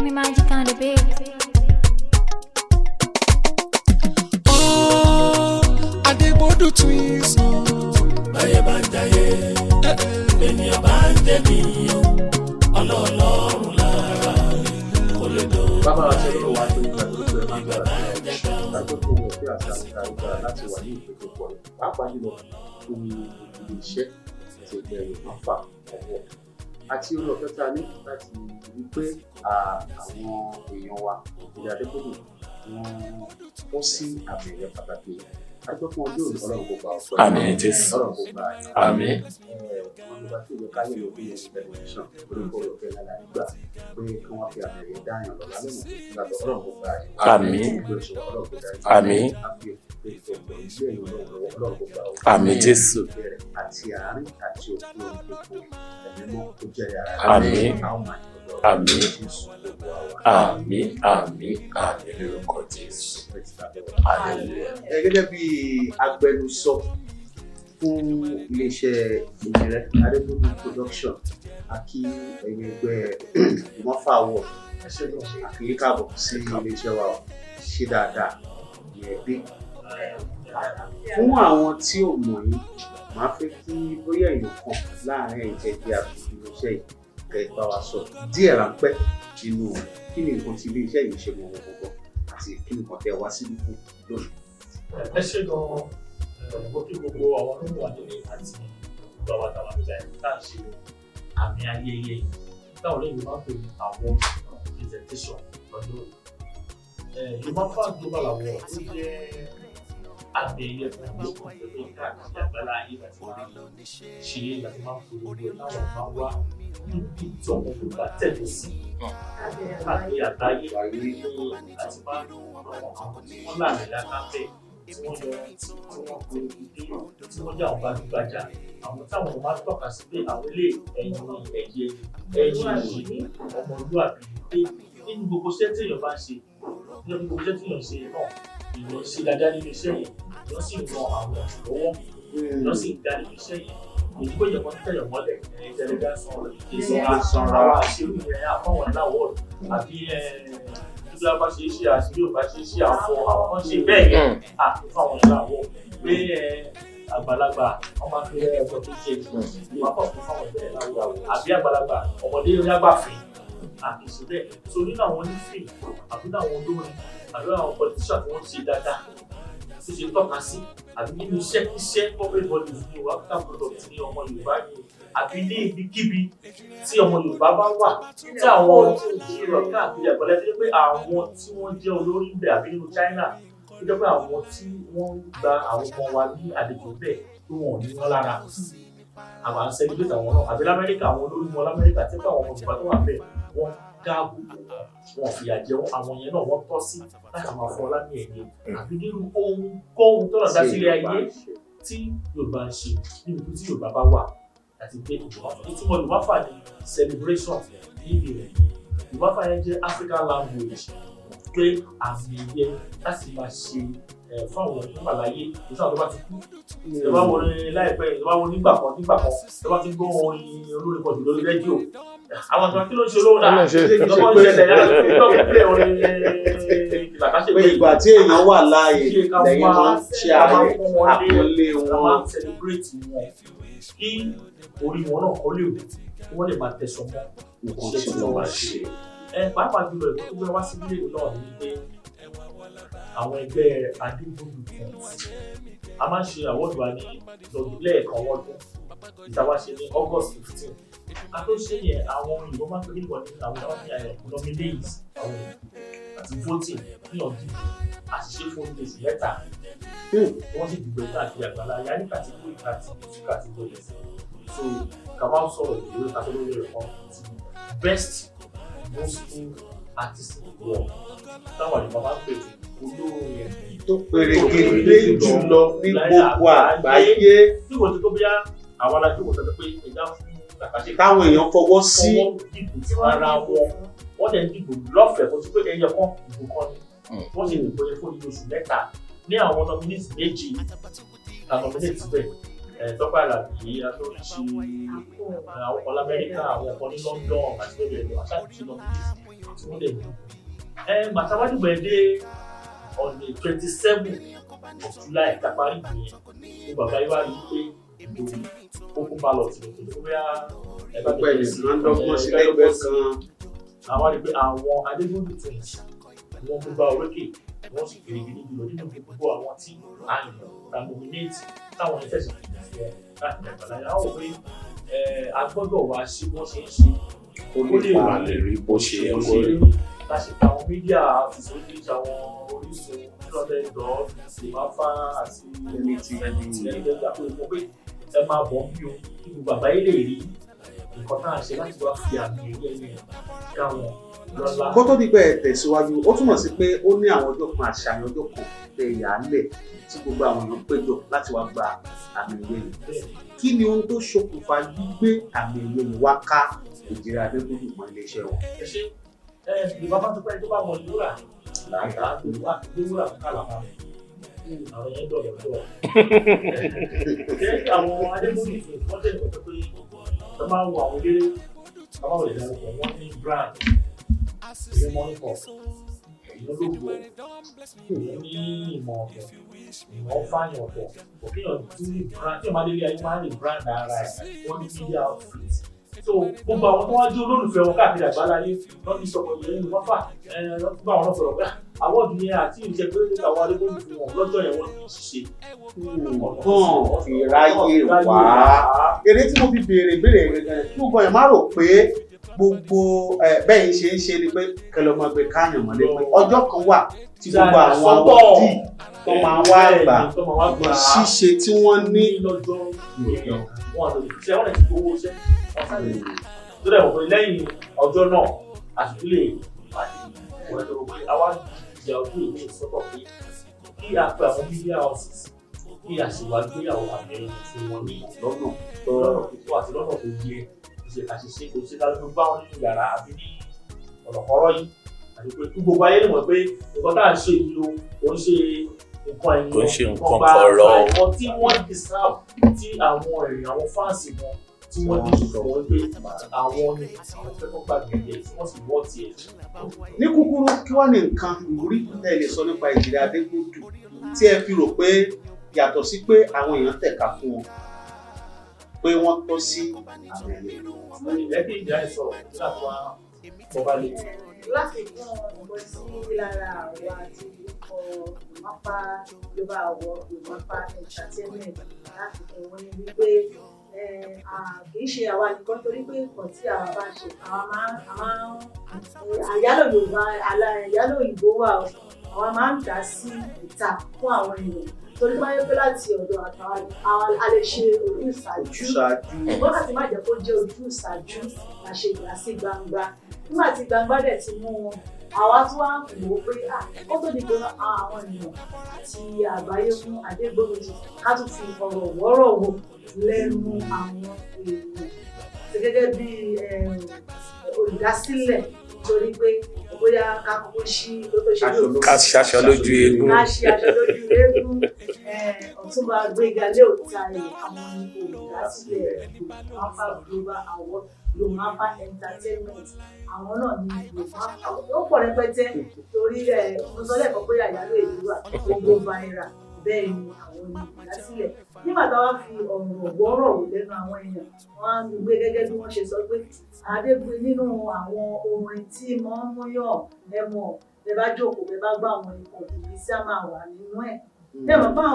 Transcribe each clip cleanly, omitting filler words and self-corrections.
me magic on the beat. Adebodu twins. Báyé bá ń jayé, ènìyàn bá ń jẹ̀bi ọlọ́ọ̀lọ́run lára kò lè dùn. Bàbá wa ṣe lọ́wọ́ wa tó ìgbà tó ṣe máa ń gbà láti kó owó òfin àti àwùjọ ìgbà láti wà ní ìpínlẹ̀ pọ̀ pàápàá jùlọ fún ilé iṣẹ́ àti ẹgbẹ́ ìmọ̀fà ọ̀wọ́ àti orí ọ̀fẹ́ tá a ní láti rí pé àwọn èèyàn wa ìdílé Adébódù wọ́n kó sí àmì ẹ̀yẹ pàtàkì agbẹ́fún ọjọ́ òní ọlọ́run kò gbà ọ̀pẹ́ Àmín Jésù. ọlọ́run kò gbà Àmín. wọ́n ló bá tí ìwé káyé lórí ẹ̀yìn tẹlifíṣàn orúkọ ọ̀fẹ́ lára nígbà pé kí wọ́n fi àmì ẹ̀yẹ dáyàn lọ́la lónìí nígbàtọ̀ ọlọ́run kò gbà Àmín. Àmín. Àmín Jésù. àti àárín àti òkú òkú ẹ̀mí mọ́ tó jẹ́ yàrá Àmín. Àmín. Àmín. Àmín. Àmín lórúkọ Jésù. Hallelujah. Gẹ́gẹ́ bí agbẹnusọ fún iléeṣẹ́ ìjìnlẹ̀ Adébódù production àkí ẹ̀yìn ẹgbẹ́ ìmọ̀fà wọ̀ àkíyí káàbọ̀ sí iléeṣẹ́ wa ṣe dáadáa ìyẹ̀bí. Fún àwọn tí ò mọ̀ yín máa fẹ́ kí bóyá èèyàn kan láàárín ẹgbẹ́ àti iléeṣẹ́ yìí kẹ́ bá wa sọ díẹ̀ ráńpẹ́ nínú kí ni nǹkan tí iléeṣẹ́ yìí ṣe mọ̀ gbogbo àti kí ni nǹkan tẹ́ wá síbí fún lónìí. Ẹ ṣe gan-an mo kí gbogbo àwọn tó wà nílé àti gbogbo àwọn àtàwọn àgbà ẹ̀ tá à ń ṣe àmì ayẹyẹ táwọn olóyìnbó máa ń pè ní àwọn presentation lọ́dún òní. Yorùbá Fans Global Award ó jẹ́ àmì ẹ̀yẹ fún ìlú ìpínlẹ̀ káàkiri àgbálá ayé láti máa ṣe láti máa ń fi gbogbo ẹ̀ táwọn máa wá níbi tí ọmọ Yorùbá tẹ̀lé sí káàkiri àgbáyé láti máa ń àwọn tí wọ́n láàrin lákàtẹ́ tí wọ́n yọ tí wọ́n pe ìdí tí wọ́n jẹ́ àwọn gbajúgbajà àwọn táwọn ọmọ máa ń tọ́ka sí pé àwọn ilé ẹ̀yìn ìwé ọmọlúwàbí pé nínú gbogbo iṣẹ́ tí èèyàn bá ń ṣe nínú gbogbo iṣẹ́ tí èèyàn ṣe náà èèyàn ṣe dáadáa nínú iṣẹ́ yẹn èèyàn sì ran àwọn lọ́wọ́ èèyàn sì dá nínú iṣẹ́ yẹn èyí kò yẹ kó tẹ̀yàn mọ́lẹ̀ ẹ̀ẹ́dẹ́gbẹ́ sanra wa àṣírí ìrìn àfọwọ́n ìláwọ̀ àbí bí a bá ṣe é ṣe àti bí o bá ṣe é ṣe àwọn kan ṣe bẹ́ẹ̀ yẹn àti fáwọn ìlàwọ̀ pé àgbàlagbà wọ́n máa fi ẹ̀kọ́ tó ṣe ìwà pọ̀ fún fáwọn ìbẹ̀rẹ̀ láwùjọ àbí àgbàlagbà ọmọdé onígbàfẹ́ àti ìṣẹ̀lẹ̀ tó nínú àwọn onífìn àbí nínú àwọn olórin àbí àwọn politician tí wọ́n ṣe dáadáa tó ṣe tọ́ka sí àbí nínú iṣẹ́ corporate bodies ní wàhálà product ní ọmọ Yorùbá ni àbí ní ibikíbi tí ọmọ Yorùbá bá wà tí àwọn ìṣirò káàkiri àgbàlá tó jẹ́ pé àwọn tí wọ́n jẹ́ olórí ibẹ̀ àbí nínú China tó jẹ́ pé àwọn tí wọ́n gba àwọn ọmọ wa ní àlejò bẹ́ẹ̀ tó wọ́n ní wọn lára àwọn à ń celebrate àwọn náà àbí l'Amẹ́ríkà àwọn olórí wọn l'Amẹ́ríkà tí wọ́n ọmọ Yorùbá tó wà bẹ́ẹ̀ wọ́n dáàbò wọn fìyà jẹ àwọn yẹn náà wọ́n tọ́ sí láti máa fọ́ lámì ẹ̀yẹ àbí nínú ohunkóhun tó náà dá sílé ayé tí Yorùbá ń ṣe níbi tí Yorùbá bá wà àti pé ìtumọ̀ Yorùbá Fà ní celebration níbi rẹ̀ Yorùbá Fà yẹn jẹ́ African language pé àmì ẹ̀yẹ láti máa ṣe fún àwọn ìjọba láyé ìṣọ́ àti bá ti kú ìjọba wo láìpẹ́ ìjọba wo nígbà kan ìjọba ti gbọ́ orin olórin pọ̀jù lórí rédíò àwọn àgbà kí ló ń ṣe olówó náà ìjọba ń ṣẹlẹ̀ ìjọba ń pè orin ìlàkàṣe pé ìgbà tí èèyàn wà láàyè lẹ́yìn máa ń ṣe àpọ́nlé wọn máa ń celebrate wọn kí orí wọn náà kọ́ lè wò kí wọ́n lè máa tẹ̀sán mọ́ nǹkan tí wọ́n máa ṣe. Pàápàá jùlọ ìlú tó gbé wá sí ilé ìlú náà ní pé àwọn ẹgbẹ́ Adébódù a máa ń ṣe àwọ́dù wa ní lẹ́ẹ̀kan lọ́dún ìtawá ṣe ní August 15 a tó ṣe yẹn àwọn òyìnbó máa ń pè nígbà ní àwọn nominees àwọn àti voting níyàn dìbò àṣìṣe fún oṣù mẹ́ta wọ́n sì dìbò káàkiri àgbàlá yàrá kàtìkì kàtìkì so kàwá sọ̀rọ̀ ìwé kàtìkì rẹ̀ kan ti best gospel artist in the world táwọn àdìbò máa ń pè olórin tó pèrègèdè jùlọ ní gbogbo àgbáyé tí kò tó bí àwọn alájọpọ̀ tẹ́lẹ̀ pé ẹja fún àkàṣe táwọn èèyàn fọwọ́ sí dìbò fún ara wọ́n dẹ̀ ń dìbò lọ́fẹ̀ẹ́ kó tó pé ẹyẹ kan ìbò kan ni wọ́n sì dìbò yẹn fún oṣù mẹ́ta ní àwọn nominees méjì na nominate bẹ́ẹ̀ Tọ́pẹ́ Àlàbí atọ́ríṣi àwọn kan l'Amẹ́ríkà àwọn kan ní London àti bẹ́ẹ̀ lọ aṣáájú lọ tí wọ́n lè mú. Màtáwájú gbẹ̀dẹ̀ on the 27th of July kápárí ìgbìyànjú ní bàbá yìí wá rí pé open ballot ní kò bóyá ẹ̀bá tó bẹ̀rẹ̀ sí lọ́dọ́gbọ́n sí lẹ́gbẹ̀ẹ́ kan. Àwọn rí pé àwọn Adégúnjú twins wọ́n gbégbá orókè wọ́n sì gidigidi jùlọ nínú gbogbo àwọn tí a yàn ta nominate táwọn ìfẹsẹ̀ fìdí láti ẹ̀gbọ́n láyé. Àwọn òfin a gbọ́dọ̀ wá sí bó ṣe ń ṣe ó lè bá lè rí bó ṣe ń kó rí. Láti àwọn mídíà àfìsókèjì àwọn Orísun lọ́dẹ̀ ìdọ́ ìmáfá àti ẹ̀ẹ́dẹ́gbẹ̀ta pé mo pé ẹ máa bọ̀ bí o kí gbogbo àgbáyé lè rí nǹkan tá à ń ṣe láti wá fi àmì ẹ̀yẹ yẹn káwọn lọ́la. Kó tó di pé ẹ tẹ̀síwájú ó túmọ̀ sí pé ó ní àwọn ọjọ́ kan àṣàyàn ọjọ́ kan tẹ ìyálẹ̀ tí gbogbo àwọn èèyàn péjọ láti wá gba àmì ẹ̀yẹ yìí. Kí ni ohun tó ṣokùnfà gbígbé àmì ẹ̀yẹ yìí wá ká Òjìrè Adégúnjú mọ́ iléeṣẹ́ wọn? Ẹ ṣe ìwà bá tó pẹ́ tó bá mọ ìlúra làǹkà àgbèwà ìdíwúrà kálàmà àwọn yẹn dọ̀rọ̀ dọ̀. Ṣé àwọn Adégúnjú wọ́n tẹ̀lé pẹ̀lú pé wọ́n máa ń wo àwọn eléré àwọn ọ̀rẹ́ ìdánwò wọ́n ní brand ìyẹn mọ́nìkọ̀ ìyẹn lóògùn ìyẹn ní ìmọ̀ ọ̀tọ̀ ìmọ̀ fáyìn ọ̀tọ̀ òkèèyàn tí brand tí ọmọdé ilé ayé máa ń lè brand ara ẹ̀ wọ́n ní media outfit. So gbogbo àwọn tó wá jẹ́ olólùfẹ́ wọn káàkiri àgbáláyé wọ́n ti sọ̀rọ̀ ìyẹn ní wọ́n fà bá àwọn náà sọ̀rọ̀ pé àwọ̀dù yẹn àti ìṣe pé àwọn Adégúnjú fún wọn lọ́jọ́ yẹn wọ́n ti ṣiṣẹ́. Ìráyè wá. Èrè tí mo fi béèrè gẹ́gẹ́ kí gbogbo ẹ̀ má rò pé gbogbo bẹ́ẹ̀ ṣe ń ṣe ni pé kẹlẹ́ ọmọ ẹgbẹ́ káyàn mọ́lé pé ọjọ́ kan wà tí gbogbo àwọn awọ́dì tó máa wá gbà ṣíṣe tí wọ́n ní lọ́jọ́ ìyẹn wọn àti olùṣẹ́ wọn lè ti gbowó iṣẹ́ tó dẹ̀ wọ̀ pé lẹ́yìn ọjọ́ náà àti lè pàdé wọn lọ́wọ́ pé àwa ìjà ojú ìwé ìsọ́tọ̀ pé kí a pe àwọn media houses kí a sì wá gbéyàwó àbẹ̀rẹ̀ fún wọn ní lọ́nà tó àti lọ́nà tó yẹ ṣe àṣìṣe kò sí dájú bá wọn nínú yàrá àbí ní ọ̀nàkọ́rọ́ yìí àti pé kí gbogbo ayé lè mọ̀ pé nǹkan tá à ń ṣe yìí o kò ń ṣe nǹkan ẹ̀yìn kò ń ṣe nǹkan kọ̀rọ̀ nǹkan tí wọ́n deserve tí àwọn èèyàn àwọn fáǹsì wọn tí wọ́n ní ìṣòro pé àwọn ní àwọn fẹ́ kọ́ gbàgbé tí wọ́n sì wọ́ tiẹ̀. Ní kúkúrú kí wá ní nǹkan ìwúrí tẹ́ ẹ lè sọ nípa Òjìrè Adégúnjú tí ẹ fi rò pé yàtọ̀ sí pé àwọn èèyàn tẹ̀ka fún wọn pé wọ́n tọ́ sí àmì ẹ̀yẹ. Ẹbí ìjà ìsọ̀rọ̀ nígbà tó wá bọ́bá lè. Láti fún ọmọ sí lára àwọn àti ikọ̀ Ìmáfá Yorùbá àwọ̀ Ìmáfá entertainment láti fún wọn ní wípé kì í ṣe àwa nìkan torí pé nǹkan tí àwa bá ṣe àwa máa ń àyálò Yorùbá àyálò òyìnbó wà àwa máa ń dá sí ìta fún àwọn èèyàn torí bá yẹ pé láti ọ̀dọ̀ àtàwọn a lè ṣe ojúṣàájú wọ́n kàtí má jẹ́ kó jẹ́ ojúṣàájú la ṣe gbà sí gbangba nígbà tí gbangba dẹ̀ ti mú wọn àwa tó wá ń wò ó pé ó tó di pé àwọn èèyàn àti àgbáyé fún Adégúnjú ká tún fi ọ̀rọ̀ wọ́rọ̀ wò lẹ́nu àwọn èèyàn ti gẹ́gẹ́ bí olùdásílẹ̀ torí pé bóyá ká kókó ṣí lóko ṣe lóko ká ṣaṣọ lójú eégún ká ṣe aṣọ lójú eégún Ọ̀túnba Gbénga Léòtayọ̀ àwọn olùdásílẹ̀ Ìmáfá Global Award Ìmáfá Entertainment àwọn náà ní Ìmáfá ó pọ̀ rẹpẹtẹ torí mo sọ lẹ́ẹ̀kan pé àyálò èyí wà gbogbo báyìí bẹ́ẹ̀ ni àwọn olùdásílẹ̀ nígbà tá a wá fi ọ̀rọ̀ gbọ́rọ̀ wò lẹ́nu àwọn èèyàn wọ́n á gbé gẹ́gẹ́ bí wọ́n ṣe sọ pé Adégúnjú nínú àwọn orin tí máa ń múyàn ẹ̀mọ́ bẹ́ẹ̀ bá jókòó bẹ́ẹ̀ bá gbọ́ àwọn ikọ̀ ìbísí á máa wà nínú ẹ̀. Bẹ́ẹ̀ mọ̀ fún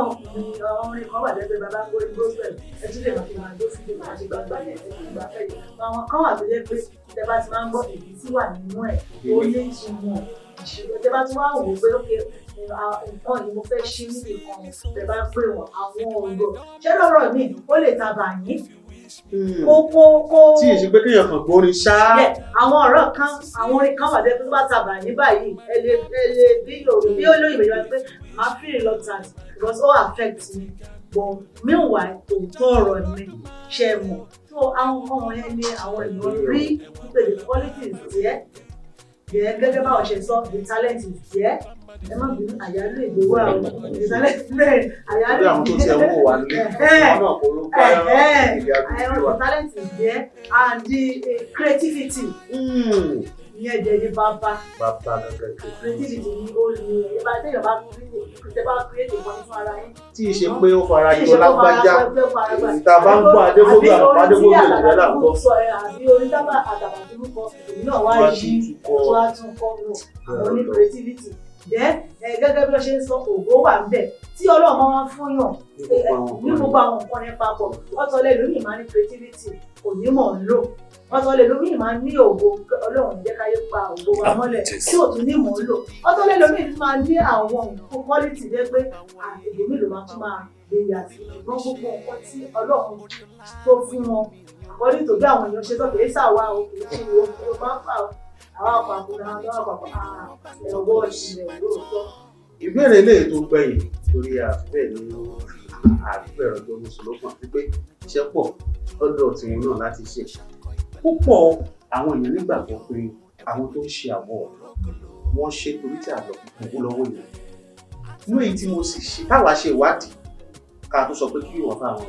àwọn orin kan wà lẹ́gbẹ̀ẹ́ bàbá gbórí gospel ẹ tún lè máa fi máa jó fídíò máa ṣe gbàgbà yẹn ẹ ti gbà fẹ́ yẹn. Àwọn kan wà tó yẹ pé tẹ́ bá ti máa ń gbọ́ ìbísí wà nínú ẹ̀ ó ní ìtumọ̀ ìṣòro tẹ́ bá ti wá wò ó pé ókè nǹkan yìí mo fẹ́ ṣí níbi kan tẹ́ bá pè wọ́n àwọn ọ̀rọ̀ ṣé lọ́rọ̀ mi ó lè ta bàyín kó tí èsì pé kéèyàn kàn gbórin ṣá. àwọn ọ̀rọ̀ kan àwọn orin kan wà lẹ́nu tó bá ta bàyín báyìí ẹ lè bí olóyìnbó yẹn wá pé máa fi reluctant because ó affect me but meanwhile òótọ́ ọ̀rọ̀ ni ṣe mọ̀ so àwọn ọmọ yẹn ní àwọn èèyàn rí wípé the quality is there gẹ́gẹ́ báwọn ṣe sọ the talent is there ẹ má bínú àyálò èdè wà o ìsàlẹ̀ bẹ́ẹ̀ àyálò Bí àwọn tó ti ẹ̀wọ̀n wà nílé, àwọn náà kò ló bá ìdí àbíjú wa. talent jẹ́ and the creativity ìyẹn jẹ́ ní bàbá Gẹ́gẹ́. creativity ni ó ní ìbá téèyàn bá create ìwọ̀n fún ara yín. Tí ì ṣe pé ó fara jọ lágbájá, ìta bá ń gbọ́ Adébógbè ìjọba là ń gbọ́. Àbí onídàbà àtàbàtúrú kọ èmi náà wá yí tó á tún kọ́ nù àwọn ní creativity. Gẹ́gẹ́ bí wọ́n ṣe ń sọ ògo wà ń bẹ̀ tí Ọlọ́run máa ń fún yàn ní gbogbo àwọn nǹkan yẹn papọ̀. Ọ̀tọ̀ lẹ́lòmíì máa ní creativity onímọ̀ ń lò. Ọ̀tọ̀ lẹ́lòmíì máa ní ògo Ọlọ́run jẹ́ káyé pa ògo wa mọ́lẹ̀ tí ò tún ní mọ̀ ń lò. Ọ̀tọ̀ lẹ́lòmíì máa ní àwọn nǹkan quality jẹ́ pé èmi ló máa tún máa gbé yà sí. Ṣùgbọ́n gbogbo nǹkan tí Ọlọ́run tó fún wọn àkọ́lé tó bí àwọn èèyàn ṣe tó kìí ṣàwá o kìí ṣe ìwọ máa ń fà àwọn àpapọ̀ àwọn ẹ̀wọ̀ ìṣẹ̀lẹ̀ lóòótọ́. Ìbéèrè ilé tó gbẹ̀yìn torí àfẹ́ ní àgbẹ̀rọ̀ tó mùsùlùmí wípé iṣẹ́ pọ̀ lọ́dọ̀ tiwọn náà láti ṣe. Púpọ̀ àwọn èèyàn nígbàgbọ́ pé àwọn tó ń ṣe àwọ̀ wọ́n ṣe torí tí àlọ́ kúkú lọ́wọ́ yẹn. Inú èyí tí mo sì ṣe táwa ṣe ìwádìí ká tó sọ pé kí wọ́n bá àwọn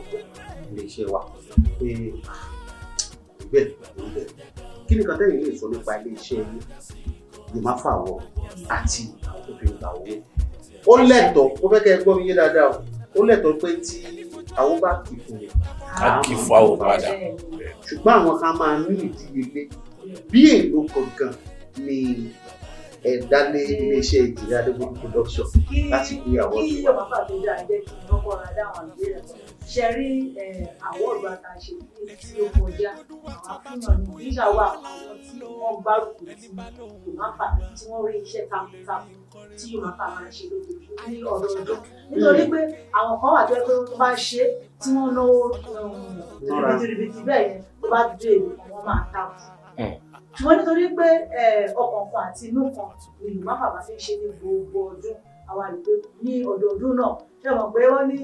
ilé iṣẹ́ wa pé bẹ́ẹ̀ kí ni kan tẹ́yìn lè sọ nípa ilé iṣẹ́ yìí Yomafawo àti àwọn tó fi ń gba owó. Ó lẹ́tọ̀ọ́ ó fẹ́ kẹ́ ẹ gbọ́ mi yé dáadáa o ó lẹ́tọ̀ọ́ pé tí àwọn bá kì í fún mi a kì í fún àwọn padà. ṣùgbọ́n àwọn kan máa ní ìdíyelé bí èlò gangan ni ẹ̀dálé iléeṣẹ́ ìjìnlẹ̀ Adébódú production láti gbé àwọn kí Yomafawo tó dáa jẹ́ kí wọ́n kọ́ra dáwọn ìbéèrè ṣe rí àwọ̀dù àtàṣe tí ó kọjá àwọn afúnà ní ìṣàwọ̀ àwọn tí wọ́n gbárùkù tí Yomafawo tí wọ́n rí iṣẹ́ takuntakun tí Yomafawo máa ń ṣe lójoojúmọ́ ní ọdọọdún nítorí pé àwọn kan wà tó yẹ pé wọ́n bá ṣe tí wọ́n náwó rìbìtìrìbìtì bẹ́ẹ̀ yẹn tó bá dé wọ́n máa takù ṣùgbọ́n nítorí pé ọkàn kan àti inú kan ni Yomafawo máa fi ń ṣe ní gbogbo ọdún àwa ìpè ní ọdọọdún náà ṣé mọ̀ pé wọ́n ní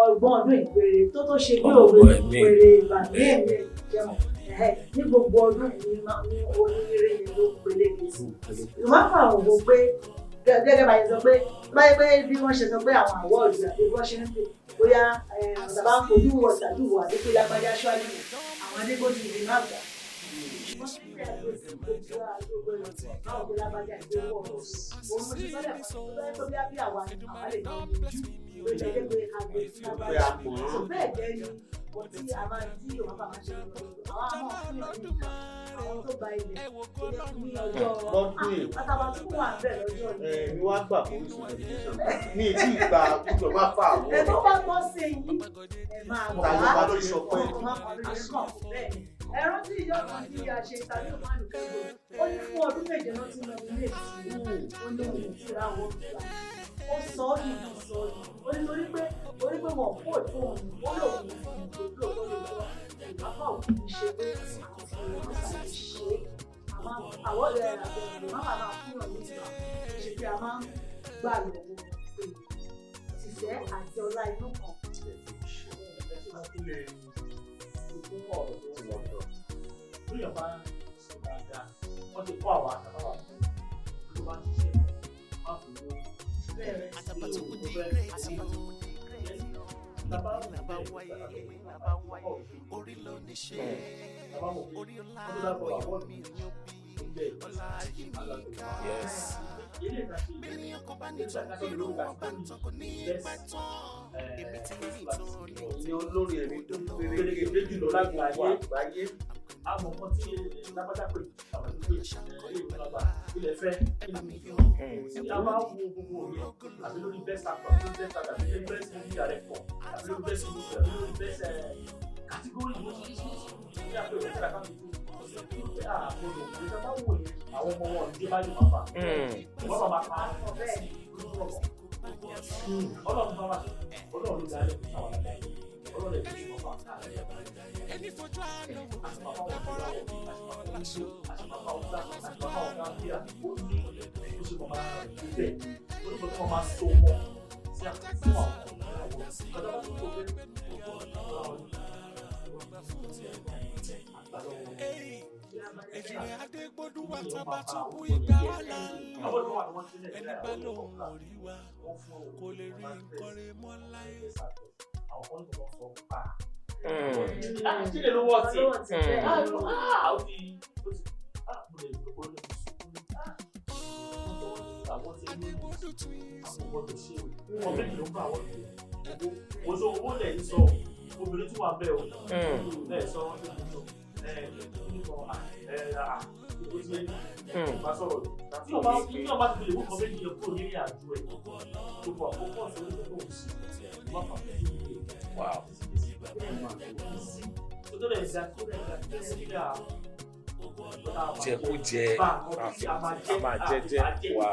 ọgbọ̀n ọdún ìpèrè tó ṣe bí òwe ìpèrè ìbàdí ẹ̀mí jẹun ní gbogbo ọdún ní oníire ni ló peléke sí. Yomafawo wò pé gẹ́gẹ́ bá yẹ sọ pé báyìí pé bí wọ́n ṣe sọ pé àwọn àwọ̀dù àti bí wọ́n ṣe ń pè bóyá ọ̀sàbá ń fojú ọ̀sàdúwò àdékè lágbájá ṣọ́ọ́lì àwọn Adébódú ìdí má gbà. Wọ́n ti fẹ́ àgbẹ̀ sí gbogbo àgbègbè rẹ̀ báwo pé lágbájá ìgbé wọ̀ òun mo ti sọ́dẹ̀ tó bí àwa ni àwa lè ní ojú ìgbésẹ̀ pé àgbẹ̀ sí lágbájá. Bẹ́ẹ̀ jẹ́ ni wọ́n tí a máa ń tí Yomafawo máa ṣe lọ́dọ̀ àwọn àmọ́ fún ìyàn ní àwọn tó gba ilẹ̀ ní ọjọ́ àtàbàtúkù wà bẹ́ẹ̀ lọ́jọ́ yìí. Ni wọ́n á gbà fún ìṣòro ní ìdí ìgbà Yomafawo. Ẹ tó bá gbọ́ sí yìí ẹ máa gbà á lórí sọ pé ẹ rántí ìjọ kan tí a ṣe ìtàgé òmàlù kẹgbẹ́ ó ní fún ọdún méje náà tí lọ́dún méjì ó ní òun ìtura àwọn òkúta ó sọ ọ́ ní ìlú sọ ọ́ ní torí pé wọn kó ìfowó ní ó lò ní ìlú tó lọ́wọ́ Yomafawo kì í ṣe pé àti Yomafawo ṣe àwọn Yomafawo máa fún yàn ní ìgbà ṣe pé a máa ń gbà lọ́wọ́ ìfẹ́ àti ọlá inú kan. Lóyún bá ń sọ dáadáa, wọ́n ti kọ́ àwọn àtàbàwà tó bá ń ṣiṣẹ́ máa fò wó. Àtàbàtúkù ní gírètì orí ló ní ṣe orí ọlá mi yan bí ọlá ayé mi. Bẹ́ẹ̀ni ọkọ̀ bá ní tó ní ìlú wọn bá tó kò ní ìpẹ́ tán. Èmi ti rí ìtàn ní olórí ẹ̀rí tó péré jùlọ lágbàáyé. Àmọ́ kan tí lápáta pè àwọn tó pè ilé ìjọba ilẹ̀ fẹ́ tí a bá wo gbogbo yẹn àbí lórí best actor àbí lórí best actor àbí lórí best movie director àbí lórí best movie àbí lórí best category ní àpò ìwé tí a kàn fi pé àpòlò ìjọba wò yẹn àwọn ọmọ wọn ní bá Yomafawo wọ́n máa pa á bẹ́ẹ̀ lójú ọ̀rọ̀ Ọlọ́run bá wà Ọlọ́run ló dá lẹ́kùn sáwọn àgbáyé Ọlọ́run lè fi Yomafawo káàkiri ẹni fojú àná àtìmọ́fáwọn ìgbéyàwó àtìmọ́fáwọn gáàbíà ó ní ó ṣe mọ̀ máa rẹ̀ bẹ́ẹ̀ lórúkọ tí wọ́n máa so mọ́ sí àkókò àwọn ìgbéyàwó kọjá bá tó kó bẹ́ẹ̀ Kílè ló wọ́ sí àwọn tí ní àwọn gbọdọ̀ ṣe wọ́n méjì ló ń bá àwọn ìlú oṣù owó lẹ̀ ń sọ obìnrin tí wà bẹ́ẹ̀ o lẹ̀ sọ wọ́n tó ń sọ bá sọ̀rọ̀ tí o bá ti lè wọ́n méjì yẹn kúrò nínú àjò ẹ̀ tó bọ̀ àkókò ọ̀sẹ̀ ló tó ń sí wọ́n fà fẹ́ yí tó lè dá jẹ kó jẹ a máa jẹ wà.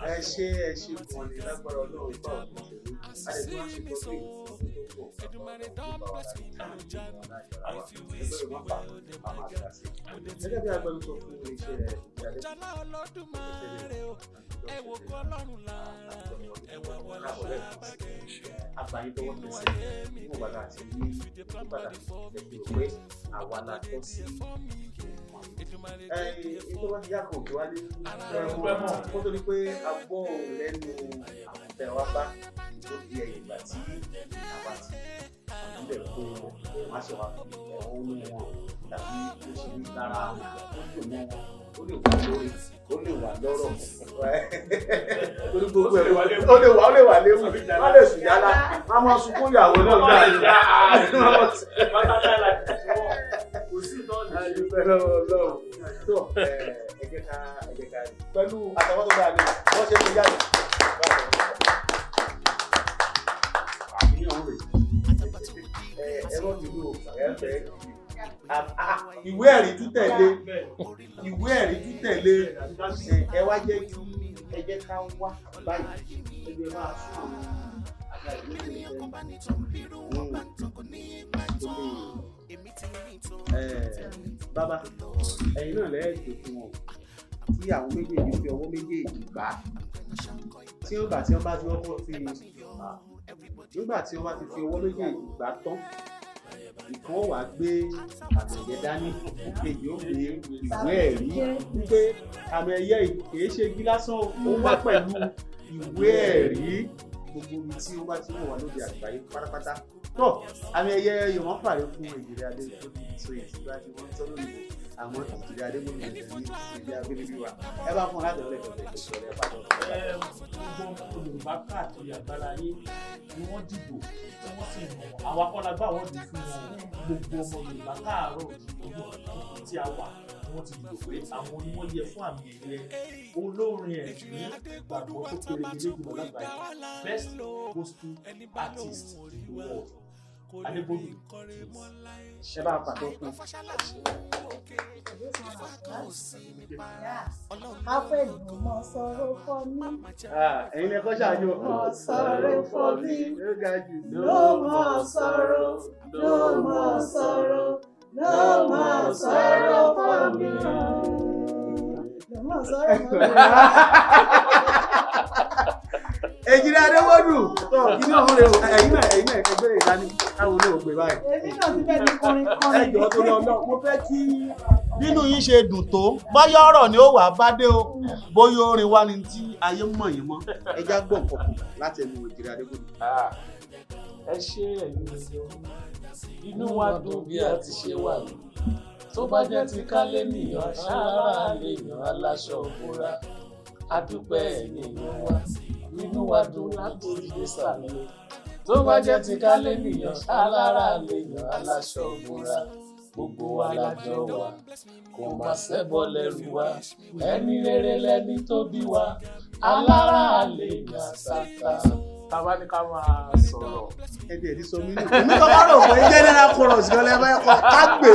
ẹ ṣe gan ni lágbára Ọlọ́run bá òkú àdètò wọn ṣe gbọ́dọ̀ gẹ́gẹ́ bí agbẹnusọ fún iléeṣẹ́ ìyáde àgbáyé tọwọ́ tẹsẹ̀ fún ọ̀bàdà àti ní pàtàkì ẹgbẹ́ pé àwa la tọ́ sí ètò wọn ti yàgò òkè wálé kó tó ní pé a gbọ́ lẹ́nu àwọn tẹ̀ wá bá tó di ẹ̀yìn ìgbà tí àwa ti àbílẹ̀ pé wọ́n á ṣe wá fi ẹ̀wọ̀n ní wọn tàbí ó ṣe ní lára ó dùn mọ́ wọn ó lè wà lórí ó lè wà lọ́rọ̀ torí gbogbo ẹ̀ ó lè wà léwu wọ́n lè sùn yálà wọ́n máa sunkún ìyàwó náà gbà tó ẹ̀jẹ̀ ká pẹ̀lú àtàwọn tó dáa ní wọ́n ṣe fi jáde àfihàn rẹ̀ ẹ̀rọ ìlú ẹ̀fẹ̀ ìwé ẹ̀rí títẹ̀lé ẹ wá jẹ́ kí ẹ jẹ́ ká wá báyìí ẹgbẹ́ máa sùn àgbà ìlú bàbá ẹ̀yin náà lẹ́ẹ̀kẹ́ fún wọn tí àwọn méjèèjì fi ọwọ́ méjèèjì gbà tí wọ́n bá ti wọ́pọ̀ fi nígbà tí wọ́n bá ti fi ọwọ́ méjèèjì gbà tán ìkan wà gbé àmì ẹ̀yẹ dání ìkejì ó gbé ìwé ẹ̀rí wípé àmì ẹ̀yẹ kìí ṣe igi lásán ó wá pẹ̀lú ìwé ẹ̀rí gbogbo ibi tí ó bá ti wọ̀ wá lóde àgbáyé pátápátá tó àmì ẹ̀yẹ Yorùbá fààrẹ fún Èjìrè Adégbòdù tó ìtura tí wọ́n tọ́ lórí àwọn Èjìrè Adégbòdù ní ìdílé abínibí wa ẹ bá fún láti ọ̀rẹ́ ìtọ́jú ìṣẹ̀lẹ̀ pàtó. gbogbo Yorùbá káàkiri àgbáláyé ni wọ́n dìbò tí wọ́n sì mọ̀ àwọn akọ́lágbá wọn dì fún wọn gbogbo ọmọ Yorùbá káàárọ̀ òjò tí a wà wọ́n ti dìbò pé àwọn ni wọ́n yẹ fún àmì ẹ̀yẹ olórin ẹ̀mí gbàgbọ́ tó kéré nílé ìgbìmọ̀ lágbàáyé best gospel artist in the world Adégbòdù ẹ bá pàtó fún Afẹ́dùn mọ́ sọ̀rọ̀ fọ́ mi. ẹ̀yin lẹ́kọ́ ṣáájú Mọ́ sọ̀rọ̀ fọ́ mi. ó ga jù Ló mọ́ sọ̀rọ̀, ló mọ́ sọ̀rọ̀, ló mọ́ sọ̀rọ̀ fọ́ mi. Ló mọ́ sọ̀rọ̀ fọ́ mi. Èjìrè Adégbòdù tó inú ọ̀hún rẹ̀ ẹ̀yin náà ẹgbẹ́ ìdání káwọn olóò gbé báyìí. Èmi náà ti fẹ́ di kọrin. ẹjọ́ tó lọ náà mo fẹ́ kí nínú yín ṣe dùn tó bóyá ọ̀rọ̀ ni ó wà bá dé o bóyá orin wá ní tí ayé mọ̀ yín mọ́ ẹjá gbọ̀n kọ̀ọ̀kan láti ẹnu Èjìrè Adégbòdù. ẹ ṣe ẹ̀yin èèyàn inú wa dùn bí a ti ṣe wà ní tó bá jẹ́ ti ká lé nìyàn ṣáárá lè yàn aláṣọ òbúra adúpẹ́ ẹ̀yin èèyàn wa inú wa dùn láti dé sàlẹ̀ tó bá jẹ́ ti ká lé nìyàn ṣáárá lè yàn aláṣọ òbúra gbogbo wa lájọ wa kò má ṣẹbọ lẹ́rù wa ẹni rere lẹni tó bí wa alára lè yàn sáta. Táwa ní ká máa sọ̀rọ̀. ẹbí ẹ̀ ti sọ mí nù èmi tó bá rò pé general chorus gan lẹ́fẹ́ kọ́ ká gbé.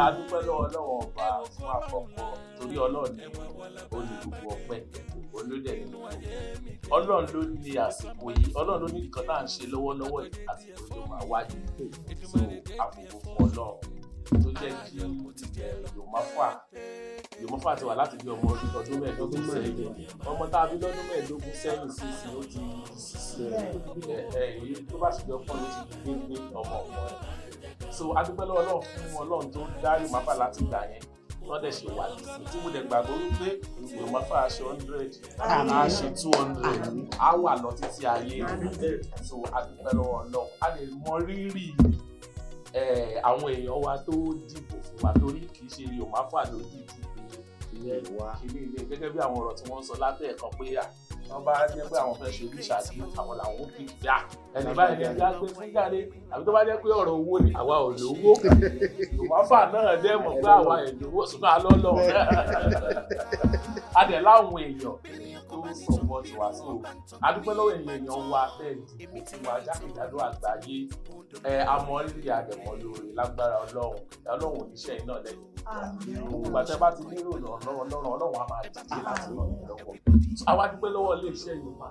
A dúpẹ́ lọ́wọ́ Ọlọ́run ọba fún àkọ́kọ́ torí Ọlọ́run ní olùdókòwò ọpẹ́ olódẹ nínú Ọlọ́run ló ní àsìkò yìí Ọlọ́run ló ní nǹkan tá à ń ṣe lọ́wọ́lọ́wọ́ yìí àsìkò tó máa wáyé so àbùkù fún Ọlọ́run tó jẹ́ kí Yorùbá fà Yorùbá ti wà láti bí ọmọ ọdún mẹ́ẹ̀ẹ́dógún sẹ́yìn ọmọ tá a bí lọ́dún mẹ́ẹ̀ẹ́dógún sẹ́yìn sísìn ó ti èyí tó bá sì jọ pọ́n ló ti gbé ọmọ so adúpẹ́ lọ́wọ́ Ọlọ́run fún Ọlọ́run tó dá Yorùbá láti gbà yẹn wọ́n dẹ̀ ṣe wà nísìnyí tí mo dẹ̀ gbàgbọ́ wípé Yorùbá ṣe 100 á ṣe 200 á wà lọ títí ayé so adúpẹ́ lọ́wọ́ Ọlọ́run a lè mọ rírì àwọn èèyàn wa tó dìbò fún wa torí kì í ṣe Yorùbá ló dìbò kìíní ilé gẹ́gẹ́ bí àwọn ọ̀rọ̀ tí wọ́n sọ látẹ̀ẹ̀kan pé wọ́n bá jẹ́ pé àwọn fẹ́ ṣe oríṣàdé àwọn làwọn ó pick dá ẹni báyìí ní ẹja gbé fún jáde àbí tó bá jẹ́ pé ọ̀rọ̀ owó ni àwa ò lówó Yorùbá náà dẹ́ mọ̀ pé àwa ẹ̀ lówó ṣùgbọ́n alọ́lọ́ a dẹ̀ láwọn èèyàn tó support wa so adúpẹ́ lọ́wọ́ èèyàn wa bẹ́ẹ̀ dìbò fún wa jákèjádò àgbáyé amọ̀rírì àdẹ̀mọ́ lórí lágbára Ọlọ́run oníṣẹ́ iná lẹ́yìn ìgbà tẹ́ bá ti nírò Ọlọ́run á máa dìde láti ràn yín lọ́wọ́ àwa dúpẹ́ lọ́wọ́ iléeṣẹ́ Yorùbá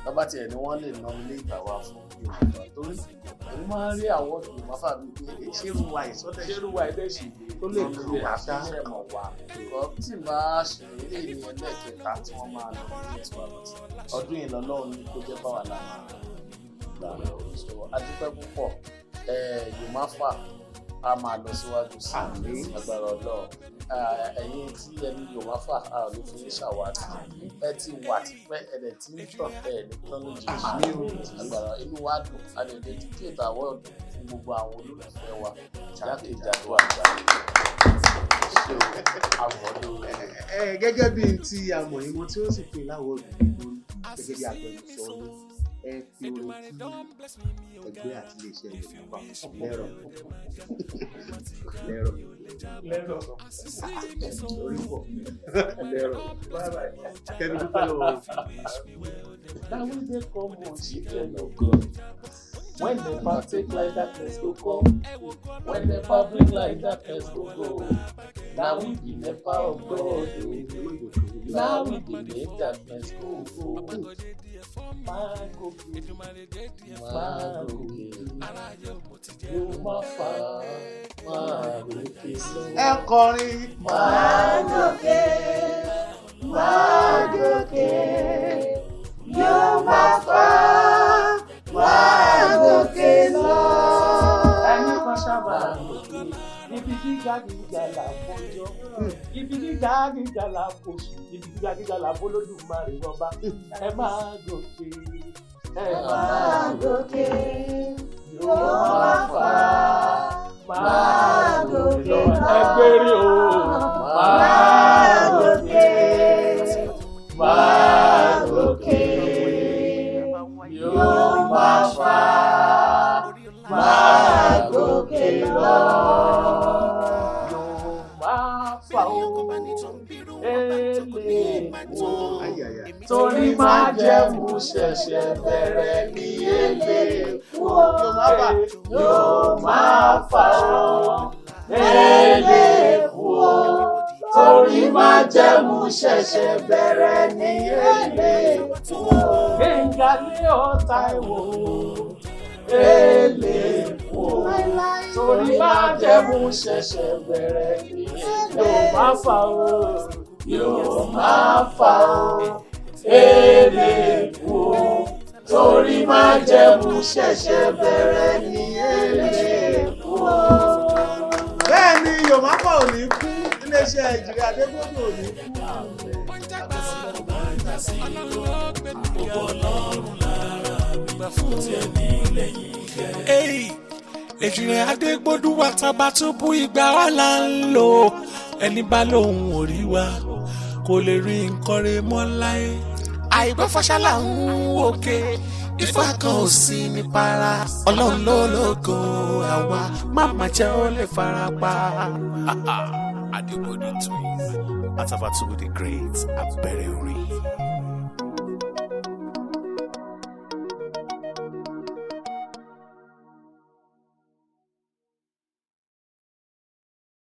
bàbá tiẹ̀ ni wọ́n lè nominate àwa fún Yorùbá torí èmi máa ń rí àwọn Yorùbá fàbí pé ṣérúwà ìdẹ́sì tó lè kúrò àṣà ẹ̀mọ̀ wa tí máa ṣe eré ní ẹlẹ́ẹ̀kẹta tí wọ́n máa lọ ní ètò àbọ̀tì ọdún yìí lọ́lọ́run ní kó jẹ́ báwa lára gbàrà òṣù adúpẹ́ púpọ̀ Yorùbá a máa lọ síwájú sí agbára Ọlọ́run ẹ̀yin tí ẹni Yorùbá a ò lè fi ní ṣàwádìí ẹ ti wà tipẹ́ ẹ̀dẹ̀ tí ń tàn ní tọ́lójì agbára inú wa dùn a lè lè dictate awọ́ọ̀dù fún gbogbo àwọn olólùfẹ́ wa jákèjádò àgbáyé ṣé o àwọ̀dù gẹ́gẹ́ bí ti àmọ̀ ìmọ̀ tí ó sì pè láwọ̀dù gẹ́gẹ́ bí agbẹnusọ ní ẹ fi orin tí ẹgbẹ́ àti iléeṣẹ́ Yorùbá lẹ́rọ̀ orí pọ̀ lẹ́rọ̀ kẹ́mi dúpẹ́ lọ́wọ́. Now we dey come on children of God. When the path take like darkness go come, when the path bring like darkness go go. Now we be the power of God. Now we be make darkness go go. Máa gòkè, Yorùbá fà máa gòkè lọ. Ẹ kọrin. Máa gòkè, Yorùbá fà máa gòkè lọ. Ẹni kan sábà gòkè, ibi gíga là fọjọ́, ibi gíga là fọṣù, ibi gíga là fọlódùmarè ọba. Ẹ máa gòkè, Máa gòkè, Yorùbá fà máa gòkè lọ. Ẹgbẹ́rì o, Máa gòkè, máa gòkè, Yorùbá fà máa gòkè lọ. Yorùbá fà o, eléèkó, torí májẹ̀mú ṣẹ̀ṣẹ̀ bẹ̀rẹ̀ ní eléèkó. Yorùbá fà o, eléèkó, torí májẹ̀mú ṣẹ̀ṣẹ̀ bẹ̀rẹ̀ ní eléèkó. Ìyálé ọ̀tá ìwò eléèkó, torí májẹ̀mú ṣẹ̀ṣẹ̀ bẹ̀rẹ̀ ní Yorùbá fà o, Yorùbá fà o, eléèkó, torí májẹ̀mú ṣẹ̀ṣẹ̀ bẹ̀rẹ̀ ní eléèkó. Bẹ́ẹ̀ ni Yorùbá ò ní kú, iléeṣẹ́ Ìjìrì Adégbòdù ò ní kú. Ìjìrì Adégbòdù wa Àtàbàtúbú ìgbà wa là ń lò ẹni bá lóun ò rí wa kò lè rí nǹkan rẹ̀ mọ́ láyé. Àìgbọ́fàṣálà ń wòkè Ifá kan ò sí ní para Ọlọ́run ló lógo àwa má má jẹ́ ó lè fara pa. Adégbòdù twins Àtàbàtúbú the great abẹ́rẹ́ orin.